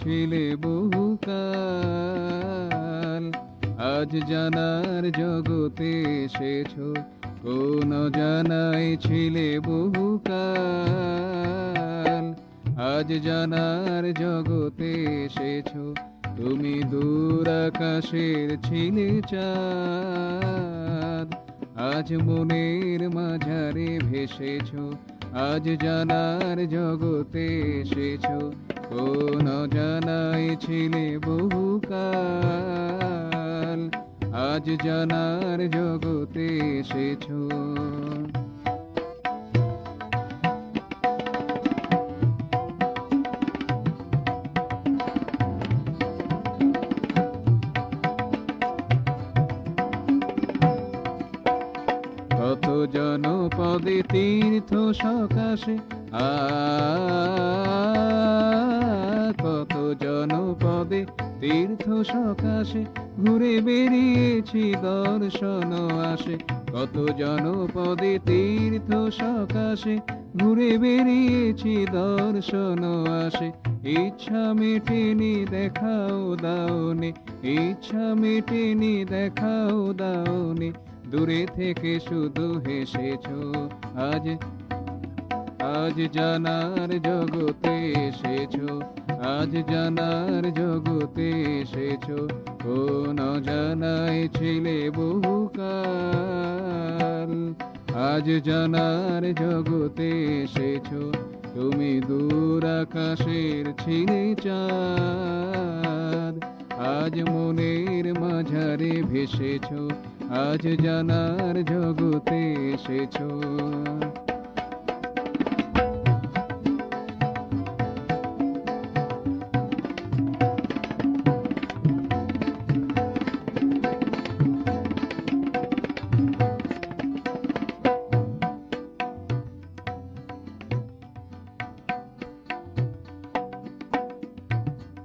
ছিলে বহুকাল, আজ জানার জগতে এসেছো, কোন জানাই ছিলে বহুকাল। আজ জানার জগতে এসেছো, তুমি দূর আকাশের ছিলে চাঁদ। আজ মনের মাঝারে ভেসেছো, আজ জানার জগতে এসেছো, কোন জানাই ছিলে বহুকাল। আজ জানার জগতে এসেছো। কত জনপদে তীর্থ সকাশে কত জনপদে তীর্থ সকাশে ঘুরে বেরিয়েছি দর্শন আসে। কত জনপদে তীর্থ সকাশে ঘুরে বেরিয়েছি দর্শন আসে। ইচ্ছা মেটেনি দেখাও দাওনি, ইচ্ছা মেটেনি দেখাও দাওনি, দূরে থেকে শুধু হেসেছো। আজ আজ জানার জগতে এসেছো, আজ জানার জগতে এসেছো, কোন জানাই ছিলে বহুকাল। আজ জানার জগতে এসেছো, তুমি দূর আকাশের ছিলে চাঁদ। আজ মনের মাঝারে ভেসেছো, আজ জানার জগতে এসেছো।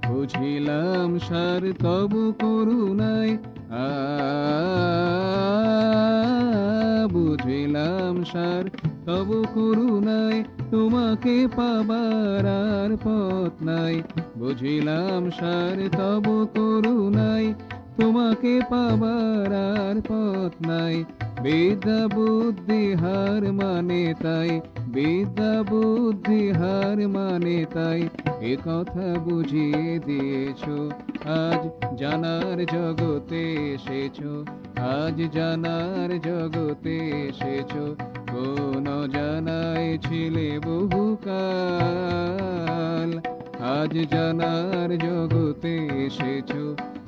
বুঝিলাম সার তবু করুণায়, বুঝিলাম সার তবু করুণায়, তোমাকে পাবার আর পথ নাই। বুঝিলাম সার তবু করুণায়, তোমাকে পাবার আর পথ নাই। বিদ্যা বুদ্ধি হার মানে তাই, বিদ্যা বুদ্ধি হার মানে তাই, এ কথা বুঝিয়ে দিয়েছো। আজ জানার জগতে এসেছো, আজ জানার জগতে এসেছো, কোন জানাই ছিলে বহুকাল। আজ জানার জগতে এসেছো,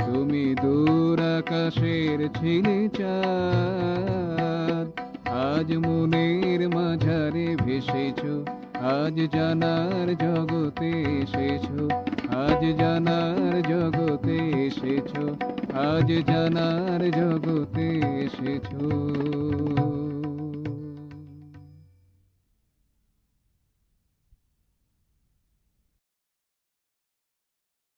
তুমি দূর আকাশের ছিলে চাঁদ। আজ মনের মাঝারে ভেসেছো, আজ জানার জগতে এসেছো, আজ জানার জগতে এসেছো, আজ জানার জগতে এসেছো।